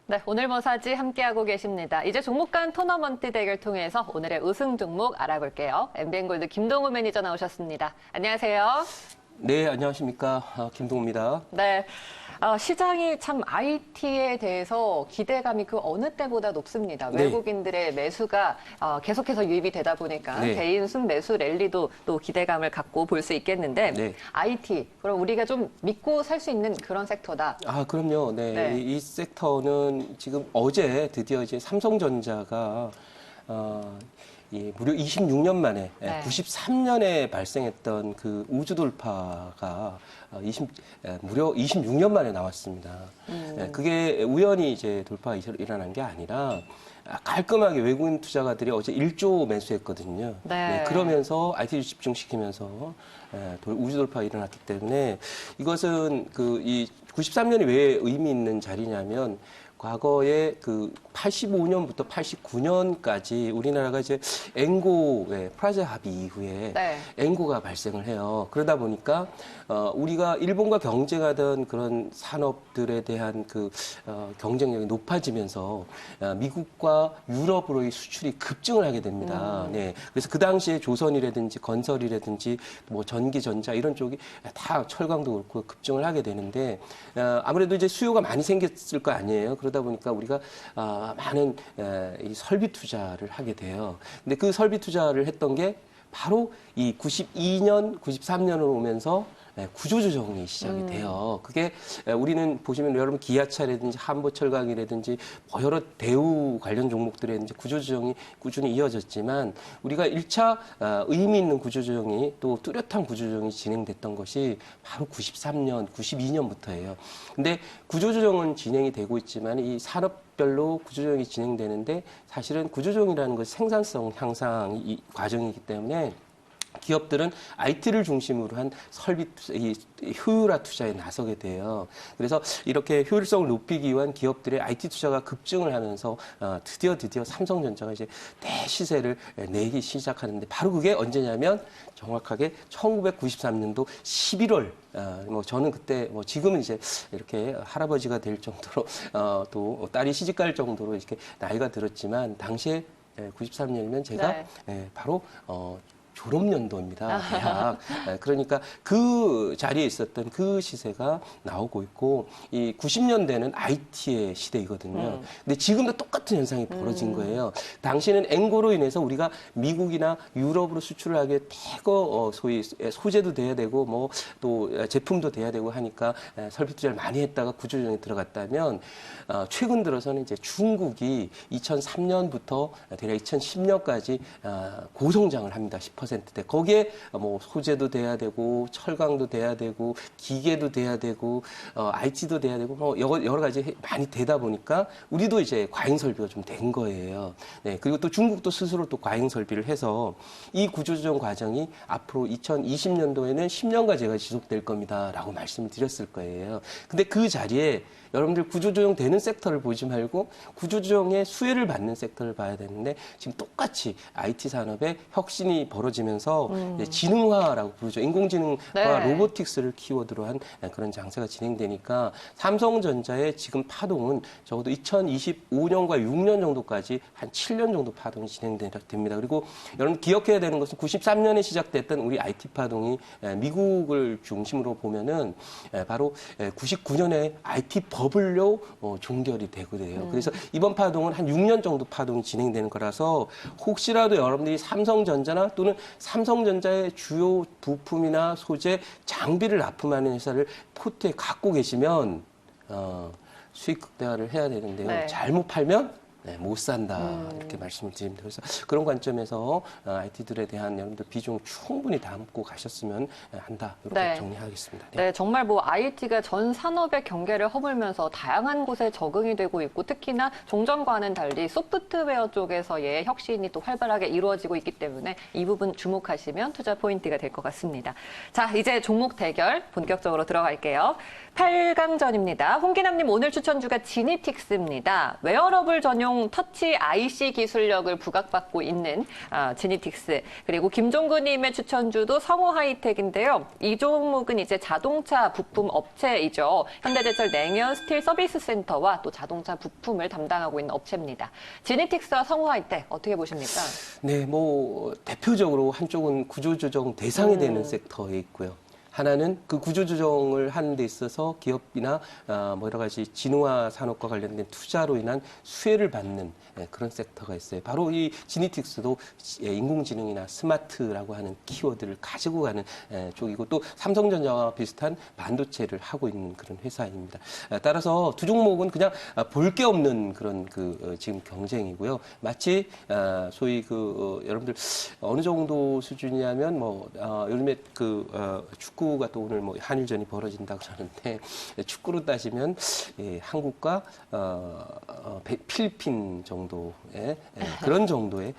네, 오늘 뭐 사지 함께하고 계십니다. 이제 종목 간 토너먼트 대결 통해서 오늘의 우승 종목 알아볼게요. MBN골드 김동우 매니저 나오셨습니다. 안녕하세요. 네, 안녕하십니까. 김동우입니다. 네, 시장이 참 IT에 대해서 기대감이 그 어느 때보다 높습니다. 네. 외국인들의 매수가 계속해서 유입이 되다 보니까 네. 개인 순매수 랠리도 또 기대감을 갖고 볼 수 있겠는데 네. IT, 그럼 우리가 좀 믿고 살 수 있는 그런 섹터다. 그럼요. 네. 네. 이 섹터는 지금 어제 드디어 이제 삼성전자가 무려 26년 만에 네. 93년에 발생했던 그 우주 돌파가 무려 26년 만에 나왔습니다. 그게 우연히 이제 돌파가 일어난 게 아니라 깔끔하게 외국인 투자가들이 어제 1조 매수했거든요. 네. 그러면서 IT를 집중시키면서 우주 돌파가 일어났기 때문에 이것은 이 93년이 왜 의미 있는 자리냐면 과거에 그 85년부터 89년까지 우리나라가 이제 앵고의 프라자 합의 이후에 네. 앵고가 발생을 해요. 그러다 보니까 우리가 일본과 경쟁하던 그런 산업들에 대한 경쟁력이 높아지면서 미국과 유럽으로의 수출이 급증을 하게 됩니다. 네. 그래서 그 당시에 조선이라든지 건설이라든지 뭐 전기, 전자 이런 쪽이 다 철강도 그렇고 급증을 하게 되는데 아무래도 이제 수요가 많이 생겼을 거 아니에요. 그러다 보니까 우리가 많은 이 설비 투자를 하게 돼요. 근데 그 설비 투자를 했던 게 바로 이 92년, 93년으로 오면서 구조조정이 시작이 돼요. 그게 우리는 보시면 여러분 기아차라든지 한보철강이라든지 뭐 여러 대우 관련 종목들에 이제 구조조정이 꾸준히 이어졌지만 우리가 1차 의미 있는 구조조정이 또 뚜렷한 구조조정이 진행됐던 것이 바로 93년, 92년부터예요. 근데 구조조정은 진행이 되고 있지만 이 산업별로 구조조정이 진행되는데 사실은 구조조정이라는 것이 생산성 향상 과정이기 때문에 기업들은 IT를 중심으로 한 설비 효율화 투자에 나서게 돼요. 그래서 이렇게 효율성을 높이기 위한 기업들의 IT 투자가 급증을 하면서 드디어 삼성전자가 이제 대시세를 내기 시작하는데 바로 그게 언제냐면 정확하게 1993년도 11월. 저는 그때 지금은 이제 이렇게 할아버지가 될 정도로 또 딸이 시집갈 정도로 이렇게 나이가 들었지만 당시에 93년이면 제가 바로 졸업연도입니다. 대학. 그러니까 그 자리에 있었던 그 시세가 나오고 있고 이 90년대는 IT의 시대이거든요. 근데 지금도 똑같은 현상이 벌어진 거예요. 당시에는 앵고로 인해서 우리가 미국이나 유럽으로 수출을 하기에 대거 소위 소재도 돼야 되고 뭐 또 제품도 돼야 되고 하니까 설비 투자를 많이 했다가 구조조정에 들어갔다면 최근 들어서는 이제 중국이 2003년부터 대략 2010년까지 고성장을 합니다. 10%대. 거기에 뭐 소재도 돼야 되고 철강도 돼야 되고 기계도 돼야 되고 IT도 돼야 되고 뭐 여러 가지 많이 되다 보니까 우리도 이제 과잉 설비가 좀 된 거예요. 네. 그리고 또 중국도 스스로 또 과잉 설비를 해서 이 구조조정 과정이 앞으로 2020년도에는 10년간 제가 지속될 겁니다라고 말씀을 드렸을 거예요. 근데 그 자리에 여러분들 구조조정 되는 섹터를 보지 말고 구조조정의 수혜를 받는 섹터를 봐야 되는데 지금 똑같이 IT 산업의 혁신이 벌어지면서 이제 지능화라고 부르죠. 인공지능과 로보틱스를 키워드로 한 그런 장세가 진행되니까 삼성전자의 지금 파동은 적어도 2025년과 6년 정도까지 한 7년 정도 파동이 진행됩니다. 그리고 여러분 기억해야 되는 것은 93년에 시작됐던 우리 IT 파동이 미국을 중심으로 보면은 바로 99년에 IT 버블로 종결이 되고 돼요. 그래서 이번 파동은 한 6년 정도 파동이 진행되는 거라서 혹시라도 여러분들이 삼성전자나 또는 삼성전자의 주요 부품이나 소재, 장비를 납품하는 회사를 포트에 갖고 계시면 수익 극대화를 해야 되는데요. 잘못 팔면 못 산다 이렇게 말씀을 드립니다. 그래서 그런 관점에서 IT들에 대한 여러분들 비중 충분히 담고 가셨으면 한다 이렇게 정리하겠습니다. 네, 정말 뭐 IT가 전 산업의 경계를 허물면서 다양한 곳에 적응이 되고 있고 특히나 종전과는 달리 소프트웨어 쪽에서의 혁신이 또 활발하게 이루어지고 있기 때문에 이 부분 주목하시면 투자 포인트가 될 것 같습니다. 자, 이제 종목 대결 본격적으로 들어갈게요. 8강전입니다. 홍기남님 오늘 추천주가 지니틱스입니다. 웨어러블 전용 각종 터치 IC 기술력을 부각받고 있는 지니틱스, 그리고 김종구님의 추천주도 성호 하이텍인데요. 이 종목은 이제 자동차 부품 업체이죠. 현대제철 냉연 스틸 서비스 센터와 또 자동차 부품을 담당하고 있는 업체입니다. 지니틱스와 성호 하이텍 어떻게 보십니까? 네, 뭐 대표적으로 한쪽은 구조조정 대상이 되는 섹터에 있고요. 하나는 그 구조조정을 하는 데 있어서 기업이나 뭐 여러 가지 진화 산업과 관련된 투자로 인한 수혜를 받는 그런 섹터가 있어요. 바로 이 지니틱스도 인공지능이나 스마트라고 하는 키워드를 가지고 가는 쪽이고 또 삼성전자와 비슷한 반도체를 하고 있는 그런 회사입니다. 따라서 두 종목은 그냥 볼 게 없는 그런 지금 경쟁이고요. 마치 소위 여러분들 어느 정도 수준이냐면 뭐 요즘에 축구가 또 오늘 뭐 한일전이 벌어진다고 그러는데 축구로 따지면 한국과 필리핀 정도의 그런 정도의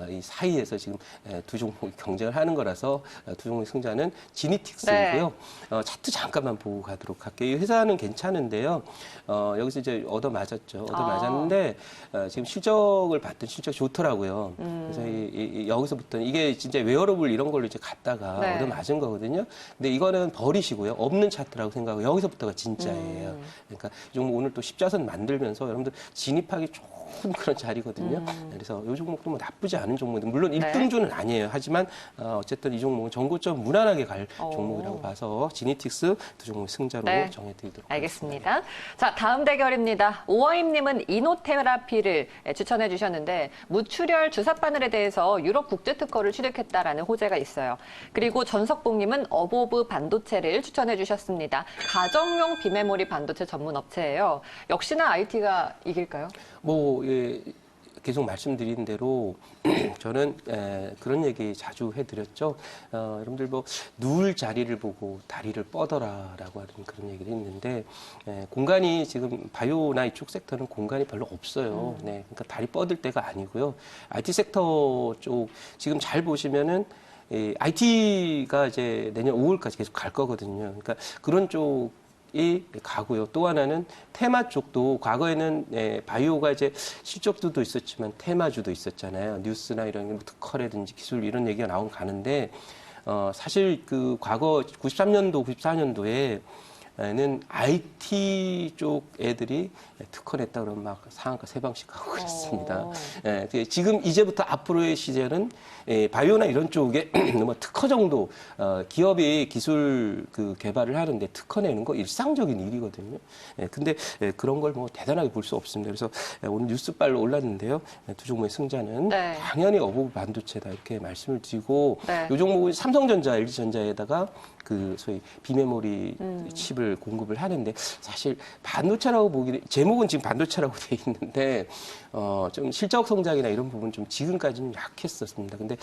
이 사이에서 지금 두 종목이 경쟁을 하는 거라서 두 종목의 승자는 지니틱스이고요. 네. 차트 잠깐만 보고 가도록 할게요. 이 회사는 괜찮은데요. 여기서 이제 얻어맞았죠. 얻어맞았는데 지금 실적을 봤더니 실적이 좋더라고요. 그래서 여기서부터 이게 진짜 웨어러블 이런 걸로 이제 갔다가 네. 얻어맞은 거거든요. 근데 이거는 버리시고요. 없는 차트라고 생각하고 여기서부터가 진짜예요. 그러니까 이 종목 오늘 또 십자선 만들면서 여러분들 진입하기 좋은 그런 자리거든요. 그래서 이 종목도 뭐 나쁘지 않은 종목인데 물론 네. 1등주는 아니에요. 하지만 어쨌든 이 종목은 정고점 무난하게 갈 종목이라고 봐서 지니틱스 두 종목 승자로 네. 정해드리도록 알겠습니다. 자, 다음 대결입니다. 오어임님은 이노테라피를 추천해 주셨는데 무출혈 주사 바늘에 대해서 유럽 국제 특허를 취득했다라는 호재가 있어요. 그리고 전석봉님은 어보브 반도체를 추천해 주셨습니다. 가정용 비메모리 반도체 전문 업체예요. 역시나 IT가 이길까요? 계속 말씀드린 대로 저는 그런 얘기 자주 해드렸죠. 여러분들 뭐 누울 자리를 보고 다리를 뻗어라라고 하는 그런 얘기를 했는데 공간이 지금 바이오나 이쪽 섹터는 공간이 별로 없어요. 네, 그러니까 다리 뻗을 때가 아니고요. IT 섹터 쪽 지금 잘 보시면은 IT가 이제 내년 5월까지 계속 갈 거거든요. 그러니까 그런 쪽이 가고요. 또 하나는 테마 쪽도 과거에는 바이오가 이제 실적도 있었지만 테마주도 있었잖아요. 뉴스나 이런 특허라든지 기술 이런 얘기가 나오면 가는데 사실 과거 93년도, 94년도에 는 IT 쪽 애들이 특허 냈다 그러면 막 상한가 3방씩 하고 그랬습니다. 지금 이제부터 앞으로의 시절은 바이오나 이런 쪽에 뭐 특허 정도 기업이 기술 개발을 하는데 특허 내는 거 일상적인 일이거든요. 근데 그런 걸 뭐 대단하게 볼 수 없습니다. 그래서 오늘 뉴스빨로 올랐는데요. 두 종목의 승자는 네. 당연히 어보브 반도체다 이렇게 말씀을 드리고 네. 이 종목은 삼성전자, LG전자에다가 소위 비메모리 칩을 공급을 하는데 사실 반도체라고 보기는 제목은 지금 반도체라고 돼 있는데 좀 실적 성장이나 이런 부분 좀 지금까지는 약했었습니다. 근데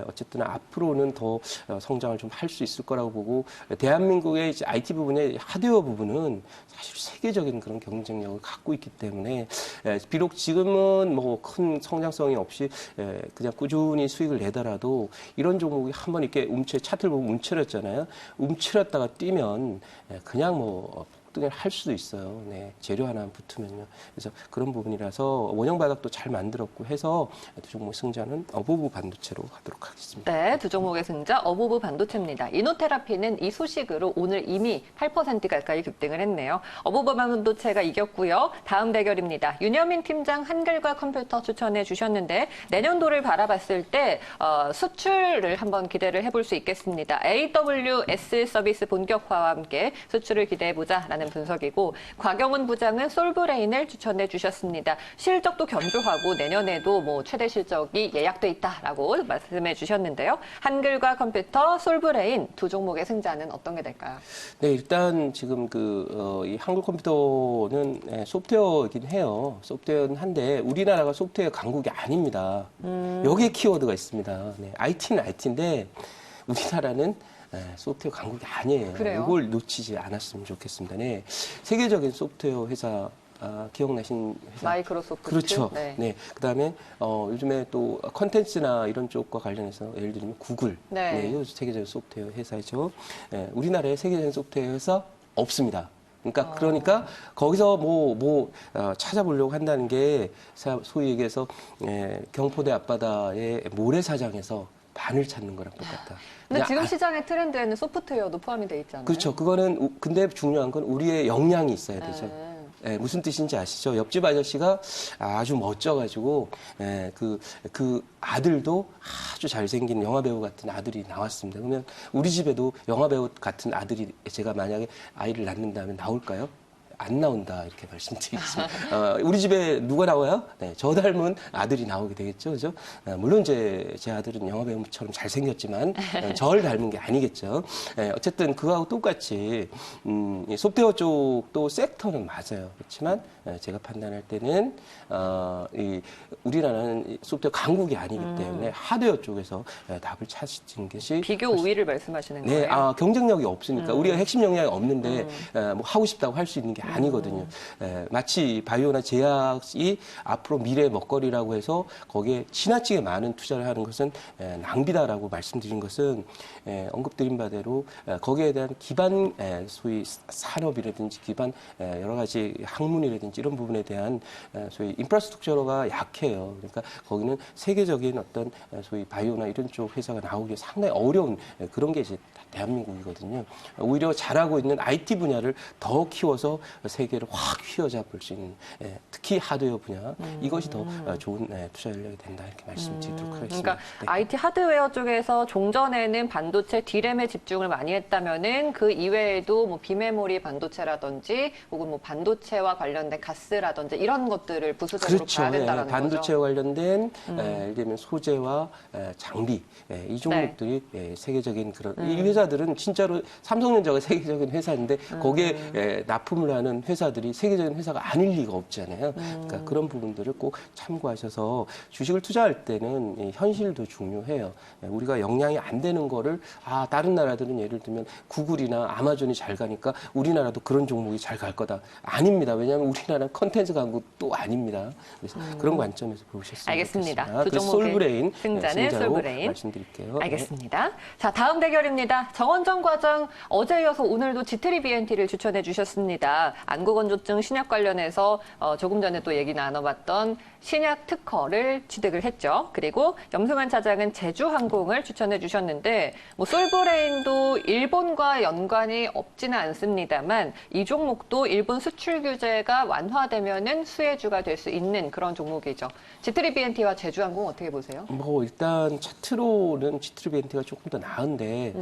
어쨌든 앞으로는 더 성장을 좀 할 수 있을 거라고 보고 대한민국의 이제 IT 부분의 하드웨어 부분은 사실 세계적인 그런 경쟁력을 갖고 있기 때문에 비록 지금은 뭐 큰 성장성이 없이 그냥 꾸준히 수익을 내더라도 이런 종목이 한번 이렇게 차트를 보면 움츠렸잖아요. 움츠렸다가 뛰면 그냥 뭐 폭등을 할 수도 있어요. 네, 재료 하나 붙으면요. 그래서 그런 부분이라서 원형 바닥도 잘 만들었고 해서 두 종목 승자는 어보브 반도체로 가도록 하겠습니다. 네, 두 종목의 승자 어보브 반도체입니다. 이노테라피는 이 소식으로 오늘 이미 8% 가까이 급등을 했네요. 어보브 반도체가 이겼고요. 다음 대결입니다. 윤여민 팀장 한글과 컴퓨터 추천해 주셨는데 내년도를 바라봤을 때 수출을 한번 기대를 해볼 수 있겠습니다. AWS 서비스 본격화와 함께 수출을 기대해보자라는 분석이고 곽영훈 부장은 솔브레인을 추천해 주셨습니다. 실적도 견조하고 내년에도 뭐 최대 실적이 예약돼 있다라고 말씀해 주셨는데요. 한글과 컴퓨터, 솔브레인 두 종목의 승자는 어떤 게 될까요? 네, 일단 지금 이 한글 컴퓨터는 소프트웨어이긴 해요. 소프트웨어는 한데 우리나라가 소프트웨어 강국이 아닙니다. 여기에 키워드가 있습니다. 네, IT는 IT인데 우리나라는 소프트웨어 강국이 아니에요. 그래요? 이걸 놓치지 않았으면 좋겠습니다. 네, 세계적인 소프트웨어 회사 기억나신 회사? 마이크로소프트. 그렇죠. 네. 네. 그다음에 요즘에 또 컨텐츠나 이런 쪽과 관련해서 예를 들면 구글. 네. 이것도 세계적인 소프트웨어 회사죠. 우리나라에 세계적인 소프트웨어 회사 없습니다. 그러니까 거기서 찾아보려고 한다는 게 소위 얘기해서 경포대 앞바다의 모래사장에서 반을 찾는 거랑 똑같다. 근데 그냥 지금 시장의 트렌드에는 소프트웨어도 포함이 돼 있잖아요. 그렇죠. 그거는 근데 중요한 건 우리의 역량이 있어야 되죠. 무슨 뜻인지 아시죠? 옆집 아저씨가 아주 멋져가지고 그 아들도 아주 잘생긴 영화배우 같은 아들이 나왔습니다. 그러면 우리 집에도 영화배우 같은 아들이 제가 만약에 아이를 낳는다면 나올까요? 안 나온다 이렇게 말씀드리겠습니다. 우리 집에 누가 나와요? 네, 저 닮은 아들이 나오게 되겠죠, 그죠? 물론 제 아들은 영화배우처럼 잘생겼지만 저를 닮은 게 아니겠죠. 어쨌든 그거하고 똑같이 이 소프트웨어 쪽도 섹터는 맞아요. 그렇지만 제가 판단할 때는 우리나라는 소프트웨어 강국이 아니기 때문에 하드웨어 쪽에서 답을 찾는 것이 비교 우위를 말씀하시는 거예요? 네, 경쟁력이 없으니까 우리가 핵심 역량이 없는데 뭐 하고 싶다고 할 수 있는 게 아니거든요. 마치 바이오나 제약이 앞으로 미래의 먹거리라고 해서 거기에 지나치게 많은 투자를 하는 것은 낭비다라고 말씀드린 것은 언급드린 바대로 거기에 대한 기반 소위 산업이라든지 기반 여러 가지 학문이라든지 이런 부분에 대한 소위 인프라스트럭처가 약해요. 그러니까 거기는 세계적인 어떤 소위 바이오나 이런 쪽 회사가 나오기 상당히 어려운 그런 게 이제 대한민국이거든요. 오히려 잘하고 있는 IT 분야를 더 키워서 세계를 확 휘어잡을 수 있는 특히 하드웨어 분야 이것이 더 좋은 투자 전략이 된다 이렇게 말씀드리도록 하겠습니다. 그러니까 네. IT 하드웨어 쪽에서 종전에는 반도체 D램에 집중을 많이 했다면은 그 이외에도 뭐 비메모리 반도체라든지 혹은 뭐 반도체와 관련된 가스라든지 이런 것들을 부수적으로 그렇죠. 봐야 된다는 반도체와 거죠. 관련된 예를 들면 소재와 장비 이 종목들이 세계적인 그런 이 회사들은 진짜로 삼성전자가 세계적인 회사인데 거기에 납품을 하는 회사들이 세계적인 회사가 아닐 리가 없잖아요. 그러니까 그런 부분들을 꼭 참고하셔서 주식을 투자할 때는 이 현실도 중요해요. 우리가 역량이 안 되는 거를 다른 나라들은 예를 들면 구글이나 아마존이 잘 가니까 우리나라도 그런 종목이 잘 갈 거다. 아닙니다. 왜냐하면 우리나라는 컨텐츠 강국도 아닙니다. 그래서 그런 관점에서 보셨으면 알겠습니다. 좋겠습니다. 두 그래서 종목의 솔브레인 승자는 승자로 솔브레인. 말씀드릴게요. 알겠습니다. 자, 다음 대결입니다. 정원정 과장 어제 이어서 오늘도 지트리 BNT를 추천해 주셨습니다. 안구건조증 신약 관련해서 조금 전에 또 얘기 나눠봤던 신약 특허를 취득을 했죠. 그리고 염승환 차장은 제주항공을 추천해 주셨는데 뭐 솔브레인도 일본과 연관이 없지는 않습니다만 이 종목도 일본 수출 규제가 완화되면은 수혜주가 될 수 있는 그런 종목이죠. 지트리 BNT와 제주항공 어떻게 보세요? 뭐 일단 차트로는 지트리 BNT가 조금 더 나은데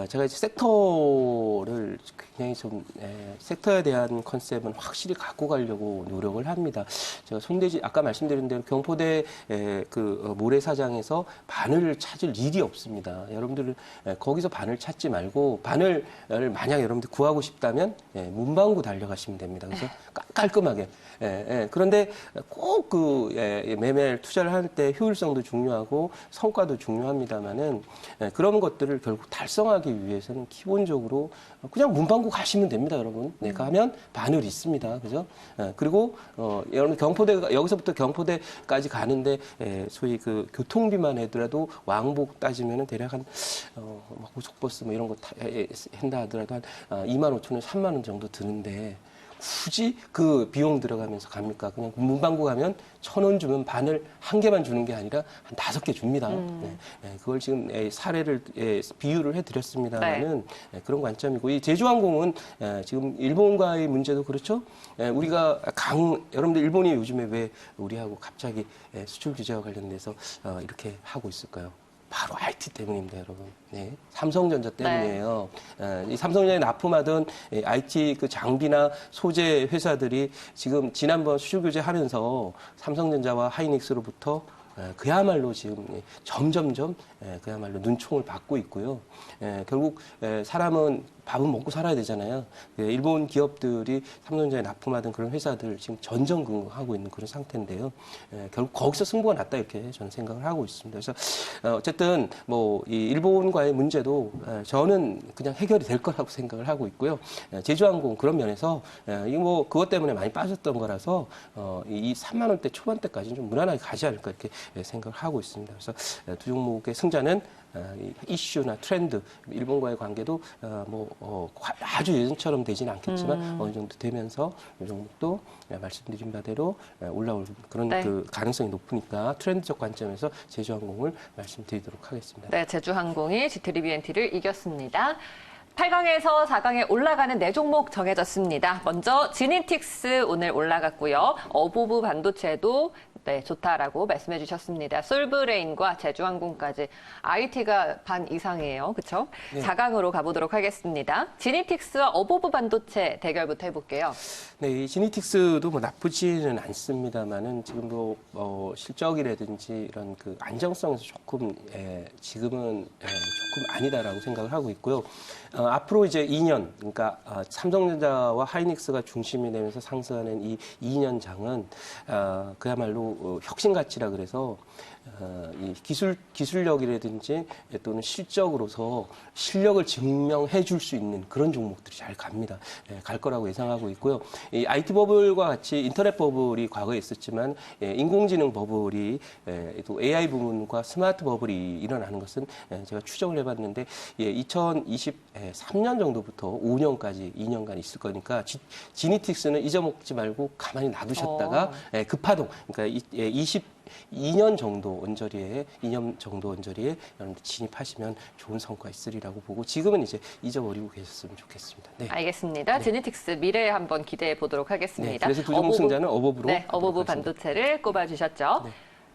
제가 이제 섹터를 굉장히 좀 섹터에 대한 컨셉은 확실히 갖고 가려고 노력을 합니다. 제가 손대지 아까 말씀드린 대로 경포대 그 모래사장에서 바늘을 찾을 일이 없습니다. 여러분들은 거기서 바늘 찾지 말고 바늘을 만약 여러분들 구하고 싶다면 문방구 달려가시면 됩니다. 그래서 깔끔하게. 그런데 꼭 그 매매를 투자를 할 때 효율성도 중요하고 성과도 중요합니다만은 그런 것들을 결국 달성하기 위해서는 기본적으로 그냥 문방구 가시면 됩니다, 여러분. 가면 바늘이 있습니다, 그죠? 그리고 여러분 경포대가 여기서부터 경포대까지 가는데 소위 그 교통비만 하더라도 왕복 따지면은 대략 한 고속버스 뭐 이런 거 한다 하더라도 한 2만 5천 원, 3만 원 정도 드는데. 굳이 그 비용 들어가면서 갑니까? 그냥 문방구 가면 1,000원 주면 바늘 한 개만 주는 게 아니라 한 5개 줍니다. 그걸 지금 사례를 비유를 해드렸습니다만은 그런 관점이고 이 제주항공은 지금 일본과의 문제도 그렇죠. 우리가 여러분들 일본이 요즘에 왜 우리하고 갑자기 수출 규제와 관련돼서 이렇게 하고 있을까요? 바로 IT 때문입니다, 여러분. 삼성전자 때문이에요. 이 삼성전자에 납품하던 IT 그 장비나 소재 회사들이 지금 지난번 수출 규제 하면서 삼성전자와 하이닉스로부터 그야말로 지금 점점점 그야말로 눈총을 받고 있고요. 결국 사람은 밥은 먹고 살아야 되잖아요. 일본 기업들이 삼성전자에 납품하던 그런 회사들 지금 전전긍긍하고 있는 그런 상태인데요. 결국 거기서 승부가 났다 이렇게 저는 생각을 하고 있습니다. 그래서 어쨌든 뭐 이 일본과의 문제도 저는 그냥 해결이 될 거라고 생각을 하고 있고요. 제주항공 그런 면에서 이 뭐 그것 때문에 많이 빠졌던 거라서 이 3만 원대 초반대까지는 좀 무난하게 가지 않을까 이렇게 생각을 하고 있습니다. 그래서 두 종목의 승자는 이 이슈나 트렌드, 일본과의 관계도 아주 예전처럼 되지는 않겠지만 어느 정도 되면서 이 종목도 말씀드린 바대로 올라올 그런 네. 그 가능성이 높으니까 트렌드적 관점에서 제주항공을 말씀드리도록 하겠습니다. 네, 제주항공이 GT리비엔티를 이겼습니다. 8강에서 4강에 올라가는 4종목 정해졌습니다. 먼저 지니틱스 오늘 올라갔고요. 어보브 반도체도 네, 좋다라고 말씀해 주셨습니다. 솔브레인과 제주항공까지 IT가 반 이상이에요. 그렇죠? 네. 4강으로 가보도록 하겠습니다. 지니틱스와 어보브 반도체 대결부터 해볼게요. 네, 이 지니틱스도 뭐 나쁘지는 않습니다만은 지금도 실적이라든지 이런 그 안정성에서 조금 지금은 조금 아니다라고 생각을 하고 있고요. 앞으로 이제 2년, 그러니까 삼성전자와 하이닉스가 중심이 되면서 상승하는 이 2년 장은 그야말로 혁신 가치라 그래서 이 기술력이라든지 또는 실적으로서 실력을 증명해 줄 수 있는 그런 종목들이 잘 갑니다. 갈 거라고 예상하고 있고요. 이 IT 버블과 같이 인터넷 버블이 과거에 있었지만 인공지능 버블이 또 AI 부분과 스마트 버블이 일어나는 것은 제가 추정을 해봤는데 2023년 정도부터 5년까지 2년간 있을 거니까 지니틱스는 잊어먹지 말고 가만히 놔두셨다가 급파동, 그러니까 2년 정도 언저리에 여러분들 진입하시면 좋은 성과 있으리라고 보고 지금은 이제 잊어버리고 계셨으면 좋겠습니다. 네. 알겠습니다. 지니틱스 미래에 한번 기대해 보도록 네, 하겠습니다. 그래서 두 종목 승자는 어버브로. 네, 어보브 하겠습니다. 반도체를 꼽아주셨죠. 네.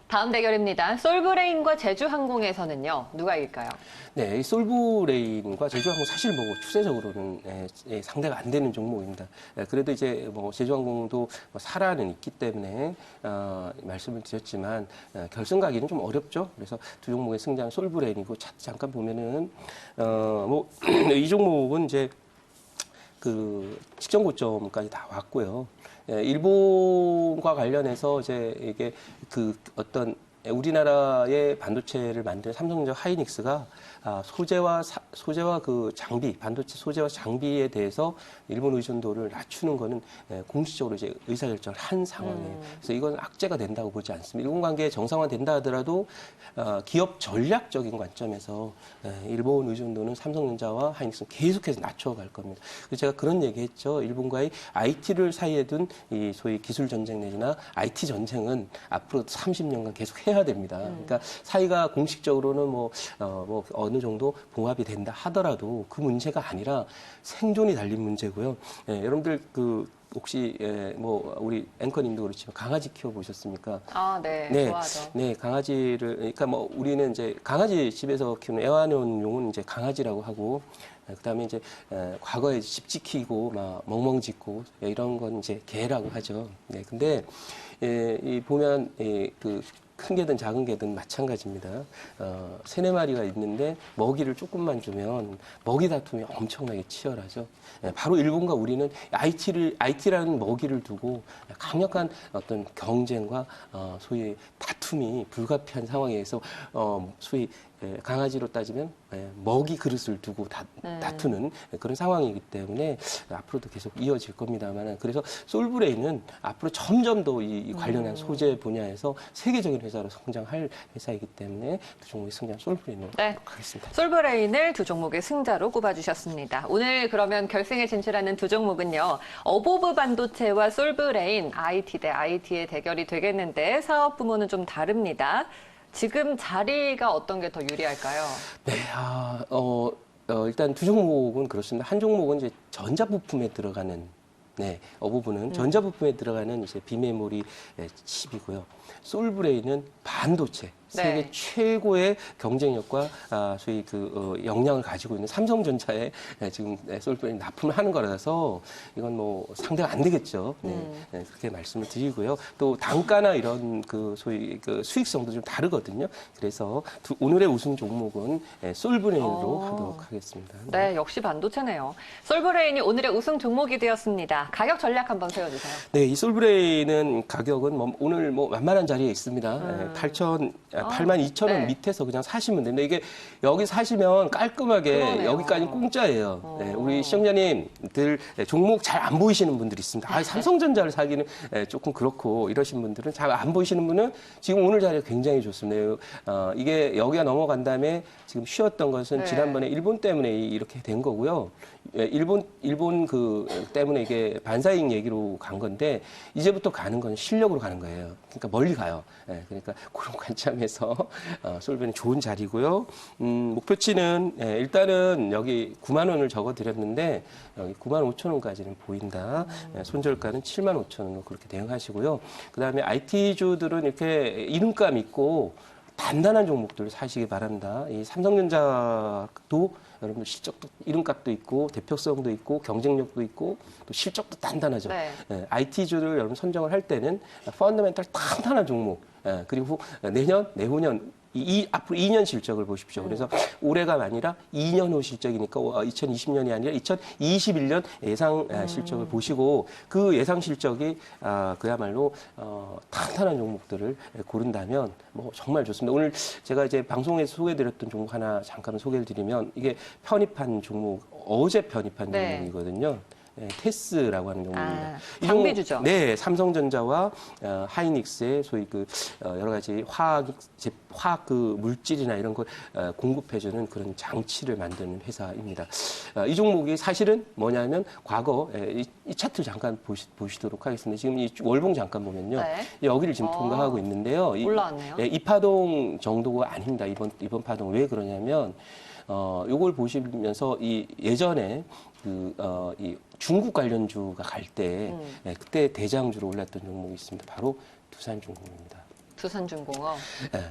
다음 대결입니다. 솔브레인과 제주항공에서는요. 누가 이길까요? 네, 이 솔브레인과 제주항공 사실 뭐 추세적으로는 상대가 안 되는 종목입니다. 그래도 이제 뭐 제주항공도 사라는 있기 때문에 말씀을 드렸지만 결승 가기는 좀 어렵죠. 그래서 두 종목의 승자는 솔브레인이고 잠깐 보면은 이 종목은 이제 그 직전 고점까지 다 왔고요. 일본과 관련해서 이제 이게 그 어떤 우리나라의 반도체를 만든 삼성전자 하이닉스가 소재와 그 장비, 반도체 소재와 장비에 대해서 일본 의존도를 낮추는 거는 공식적으로 이제 의사결정을 한 상황이에요. 그래서 이건 악재가 된다고 보지 않습니다. 일본 관계 정상화된다 하더라도 기업 전략적인 관점에서 일본 의존도는 삼성전자와 하이닉스는 계속해서 낮춰갈 겁니다. 그래서 제가 그런 얘기했죠. 일본과의 IT를 사이에 둔 이 소위 기술 전쟁 내지나 IT 전쟁은 앞으로 30년간 계속 해야 됩니다. 그러니까 사이가 공식적으로는 어느 정도 봉합이 된다 하더라도 그 문제가 아니라 생존이 달린 문제고요. 여러분들 혹시 우리 앵커님도 그렇지만 강아지 키워 보셨습니까? 네, 좋아하죠. 네, 강아지를 그러니까 우리는 이제 강아지 집에서 키우는 애완용은 이제 강아지라고 하고 그다음에 이제 과거에 집 지키고 막 멍멍 짖고 이런 건 이제 개라고 하죠. 네, 근데 이 보면 큰 개든 작은 개든 마찬가지입니다. 3-4마리가 있는데 먹이를 조금만 주면 먹이 다툼이 엄청나게 치열하죠. 바로 일본과 우리는 IT라는 먹이를 두고 강력한 어떤 경쟁과 소위 다툼이 불가피한 상황에서 소위 강아지로 따지면 먹이 그릇을 두고 다투는 그런 상황이기 때문에 앞으로도 계속 이어질 겁니다만 그래서 솔브레인은 앞으로 점점 더 이 관련한 소재 분야에서 세계적인 회사로 성장할 회사이기 때문에 두 종목의 승자는 솔브레인으로 하겠습니다. 솔브레인을 두 종목의 승자로 꼽아주셨습니다. 오늘 그러면 결승에 진출하는 두 종목은요. 어보브 반도체와 솔브레인, IT 대 IT의 대결이 되겠는데 사업 부문은 좀 다릅니다. 지금 자리가 어떤 게 더 유리할까요? 네, 일단 두 종목은 그렇습니다. 한 종목은 이제 전자부품에 들어가는, 어부분은 전자부품에 들어가는 이제 비메모리 칩이고요. 솔브레인은 반도체, 세계 최고의 경쟁력과 소위 역량을 가지고 있는 삼성전자에 지금 솔브레인 납품을 하는 거라서 이건 뭐 상대가 안 되겠죠. 그렇게 말씀을 드리고요. 또 단가나 이런 소위 수익성도 좀 다르거든요. 그래서 오늘의 우승 종목은 솔브레인으로 하도록 하겠습니다. 네, 역시 반도체네요. 솔브레인이 오늘의 우승 종목이 되었습니다. 가격 전략 한번 세워주세요. 네, 이 솔브레인은 가격은 오늘 만만한 자리에 있습니다. 82,000원 네. 밑에서 그냥 사시면 되는데 이게 여기 사시면 깔끔하게 그러네요. 여기까지 공짜예요. 네, 우리 시청자님들 종목 잘 안 보이시는 분들이 있습니다. 아, 삼성전자를 사기는 조금 그렇고 이러신 분들은 잘 안 보이시는 분은 지금 오늘 자리가 굉장히 좋습니다. 이게 여기가 넘어간 다음에 지금 쉬었던 것은 네. 지난번에 일본 때문에 이렇게 된 거고요. 일본 그 때문에 이게 반사이익 얘기로 간 건데 이제부터 가는 건 실력으로 가는 거예요. 그러니까 멀리 가요. 그러니까 그런 관점에서 솔벤이 좋은 자리고요. 목표치는 일단은 여기 9만 원을 적어드렸는데 여기 9만 5천 원까지는 보인다. 손절가는 7만 5천 원으로 그렇게 대응하시고요. 그다음에 IT주들은 이렇게 이름감 있고 단단한 종목들을 사시기 바랍니다. 이 삼성전자도 여러분 실적도 이름값도 있고 대표성도 있고 경쟁력도 있고 또 실적도 단단하죠. 네. IT주를 여러분 선정을 할 때는 펀더멘털 탄탄한 종목 그리고 내년, 내후년 앞으로 2년 실적을 보십시오. 그래서 올해가 아니라 2년 후 실적이니까 2020년이 아니라 2021년 예상 실적을 보시고 그 예상 실적이 그야말로 탄탄한 종목들을 고른다면 뭐 정말 좋습니다. 오늘 제가 이제 방송에서 소개해드렸던 종목 하나 잠깐 소개를 드리면 이게 편입한 종목, 어제 편입한 네. 종목이거든요. 테스라고 하는 종목입니다. 이 종목, 장비주죠. 네, 삼성전자와 하이닉스의 소위 그 여러 가지 화학 그 물질이나 이런 걸 공급해주는 그런 장치를 만드는 회사입니다. 이 종목이 사실은 뭐냐면 과거 이 차트 잠깐 보시도록 하겠습니다. 지금 이 월봉 잠깐 보면요, 네. 여기를 지금 통과하고 있는데요. 올라왔네요. 이 파동 정도가 아닙니다. 이번 파동 왜 그러냐면 요걸 보시면서 이 예전에 이 중국 관련주가 갈 때 그때 대장주로 올랐던 종목이 있습니다. 바로 두산중공업입니다. 두산중공업.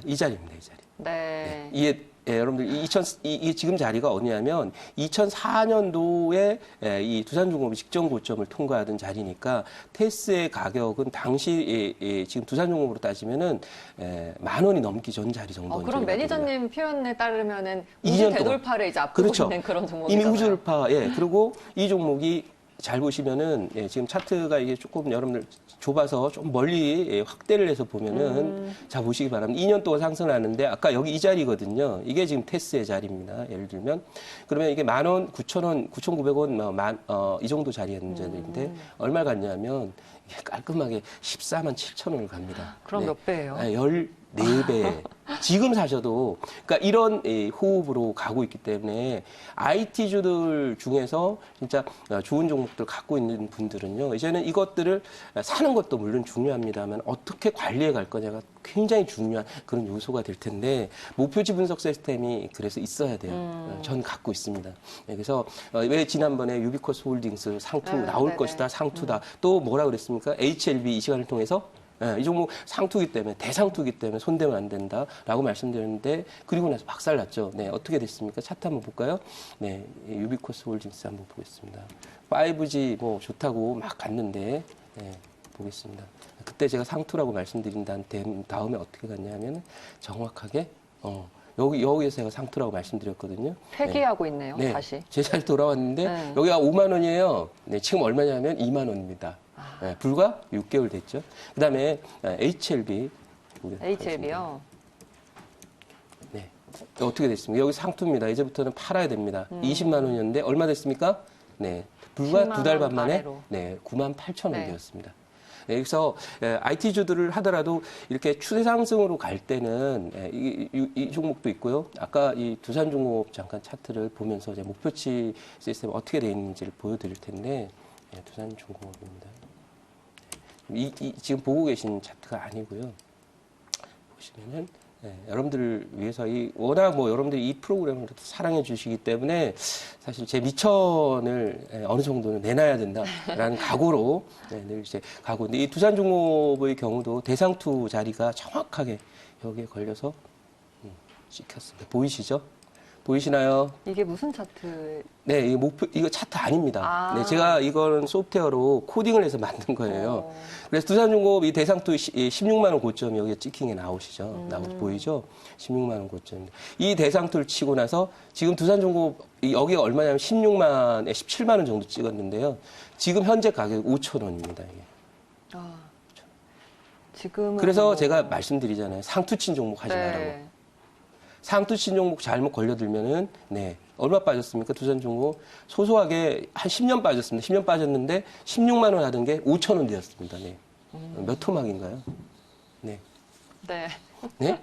이 자리입니다, 이 자리. 네. 이게 여러분들 이 지금 자리가 어디냐면 2004년도에 이 두산중공업이 직전 고점을 통과하던 자리니까 테스의 가격은 당시 지금 두산중공업으로 따지면은 10,000원이 넘기 전 자리 정도. 그럼 매니저님 표현에 따르면은 2년 우주 동안. 대돌파를 이제 앞두고 그렇죠. 있는 그런 종목이잖아요. 이미 우주돌파, 그리고 이 종목이 잘 보시면은 지금 차트가 이게 조금 여러분들 좁아서 좀 멀리 확대를 해서 보면은 자 보시기 바랍니다. 2년 동안 상승하는데 아까 여기 이 자리거든요. 이게 지금 테스의 자리입니다. 예를 들면 그러면 이게 10,000원, 9,000원, 9,900원 이 정도 자리였는데 얼마 갔냐면 이게 깔끔하게 14만 7천 원을 갑니다. 그럼 몇 배예요? 14배. 지금 사셔도, 그러니까 이런 호흡으로 가고 있기 때문에 IT주들 중에서 진짜 좋은 종목들 갖고 있는 분들은요, 이제는 이것들을 사는 것도 물론 중요합니다만 어떻게 관리해 갈 거냐가 굉장히 중요한 그런 요소가 될 텐데 목표치 분석 시스템이 그래서 있어야 돼요. 전 갖고 있습니다. 그래서 왜 지난번에 유비코스 홀딩스 상투 나올 네네. 것이다, 상투다. 또 뭐라 그랬습니까? HLB 이 시간을 통해서 이 종목 상투기 때문에 대상투기 때문에 손대면 안 된다라고 말씀드렸는데 그리고 나서 박살났죠. 네, 어떻게 됐습니까? 차트 한번 볼까요? 네, 유비코스 홀딩스 한번 보겠습니다. 5G 뭐 좋다고 막 갔는데 보겠습니다. 그때 제가 상투라고 말씀드린 다음에 어떻게 갔냐면 정확하게 여기에서 제가 상투라고 말씀드렸거든요. 폐기하고 있네요. 네, 다시. 제자리 돌아왔는데 네. 여기가 5만 원이에요. 네, 지금 얼마냐면 2만 원입니다. 불과 6개월 됐죠. 그다음에 HLB. HLB요. 네. 어떻게 됐습니까? 여기 상투입니다. 이제부터는 팔아야 됩니다. 20만 원이었는데 얼마 됐습니까? 네. 불과 10만 두 달 반 원 만에 아래로. 9만 8천 원 네. 되었습니다. 그래서 IT주들을 하더라도 이렇게 추세 상승으로 갈 때는 이 종목도 있고요. 아까 이 두산중공업 잠깐 차트를 보면서 이제 목표치 시스템 어떻게 되어 있는지를 보여드릴 텐데 두산중공업입니다. 지금 보고 계신 차트가 아니고요. 보시면은 여러분들을 위해서 워낙 여러분들이 이 프로그램을 사랑해 주시기 때문에 사실 제 미천을 어느 정도는 내놔야 된다라는 각오로 늘 이제 가고 있는데 이 두산중공업의 경우도 대상투 자리가 정확하게 여기에 걸려서 찍혔습니다. 보이시죠? 보이시나요? 이게 무슨 차트? 네, 이거 차트 아닙니다. 아. 네, 제가 이거는 소프트웨어로 코딩을 해서 만든 거예요. 그래서 두산중공업 이 대상투 16만 원 고점이 여기 찍힌 게 나오시죠? 보이죠? 16만 원 고점입니다. 이 대상투를 치고 나서 지금 두산중공업 여기가 얼마냐면 16만에 17만 원 정도 찍었는데요. 지금 현재 가격 5천 원입니다. 이게. 지금은 그래서 뭐- 제가 말씀드리잖아요. 상투친 종목 하지 말라고. 네. 상투친 종목 잘못 걸려들면은 네. 얼마 빠졌습니까? 두산 종목 소소하게 한 10년 빠졌습니다. 10년 빠졌는데 16만 원 하던 게 5천 원 되었습니다. 네. 몇 토막인가요? 네. 네. 네?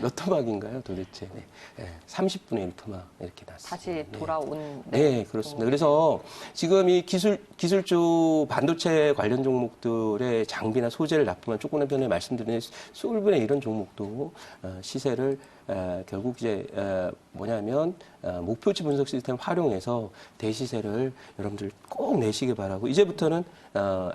몇 토막인가요, 도대체? 네. 네. 30분의 1 토막 이렇게 났습니다. 다시 네. 돌아온. 네, 그렇습니다. 그래서 지금 이 기술주 반도체 관련 종목들의 장비나 소재를 납품한 조금 전에 말씀드린 솔분의 이런 종목도 시세를 결국 이제 뭐냐면 목표치 분석 시스템 활용해서 대시세를 여러분들 꼭 내시길 바라고 이제부터는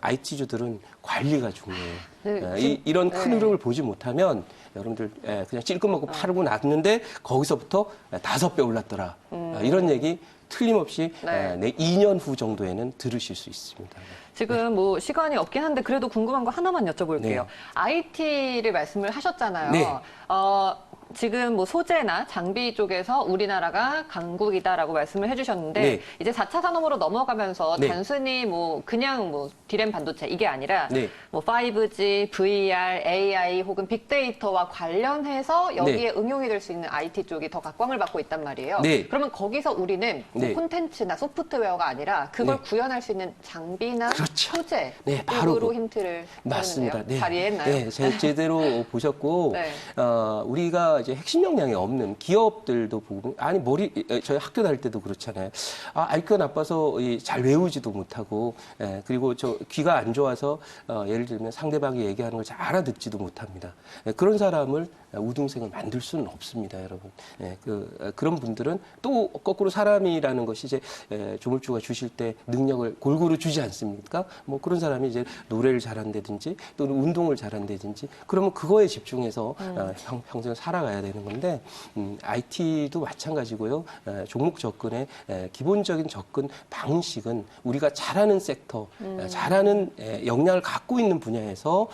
IT주들은 관리가 중요해요. 네, 이런 큰 네. 흐름을 보지 못하면 여러분들 그냥 찔끔 먹고 파르고 났는데 거기서부터 5배 올랐더라. 이런 얘기 틀림없이 네. 2년 후 정도에는 들으실 수 있습니다. 지금 뭐 시간이 없긴 한데 그래도 궁금한 거 하나만 여쭤볼게요. 네. IT를 말씀을 하셨잖아요. 네. 지금 뭐 소재나 장비 쪽에서 우리나라가 강국이다라고 말씀을 해주셨는데 네. 이제 4차 산업으로 넘어가면서 네. 단순히 뭐 그냥 뭐 디램 반도체 이게 아니라 네. 뭐 5G, VR, AI 혹은 빅데이터와 관련해서 여기에 응용이 될 수 있는 IT 쪽이 더 각광을 받고 있단 말이에요. 네. 그러면 거기서 우리는 뭐 네. 콘텐츠나 소프트웨어가 아니라 그걸 네. 구현할 수 있는 장비나 그렇죠. 소재 네, 바로 쪽으로 그- 힌트를 맞습니다. 드리는데요. 발휘했나요? 네, 제대로 보셨고, 네. 우리가 이제 핵심 역량이 없는 기업들도 보고, 아니, 저희 학교 다닐 때도 그렇잖아요. IQ가 나빠서 잘 외우지도 못하고, 그리고 저 귀가 안 좋아서, 예를 들면 상대방이 얘기하는 걸 잘 알아듣지도 못합니다. 그런 사람을 우등생을 만들 수는 없습니다, 여러분. 그런 분들은 또 거꾸로 사람이라는 것이 이제 조물주가 주실 때 능력을 골고루 주지 않습니까? 뭐 그런 사람이 이제 노래를 잘한다든지 또는 운동을 잘한다든지 그러면 그거에 집중해서 평생 살아가야 되는 건데 IT도 마찬가지고요. 종목 접근의 기본적인 접근 방식은 우리가 잘하는 섹터, 잘하는 역량을 갖고 있는 분야에서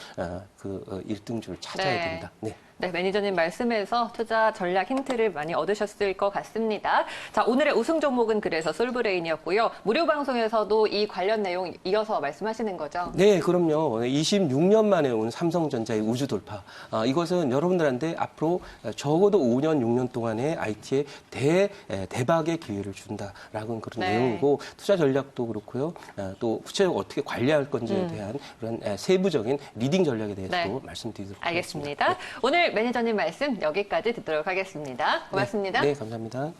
그 1등주를 찾아야 네. 된다. 네. 네, 매니저님 말씀에서 투자 전략 힌트를 많이 얻으셨을 것 같습니다. 자, 오늘의 우승 종목은 그래서 솔브레인이었고요. 무료 방송에서도 이 관련 내용 이어서 말씀하시는 거죠? 네, 그럼요. 26년 만에 온 삼성전자의 우주 돌파. 이것은 여러분들한테 앞으로 적어도 5년, 6년 동안의 IT의 대박의 기회를 준다라는 그런 네. 내용이고 투자 전략도 그렇고요. 또 구체적으로 어떻게 관리할 건지에 대한 그런 세부적인 리딩 전략에 대해서도 네. 말씀드리도록 알겠습니다. 하겠습니다. 오늘 매니저님 말씀 여기까지 듣도록 하겠습니다. 고맙습니다. 네, 감사합니다.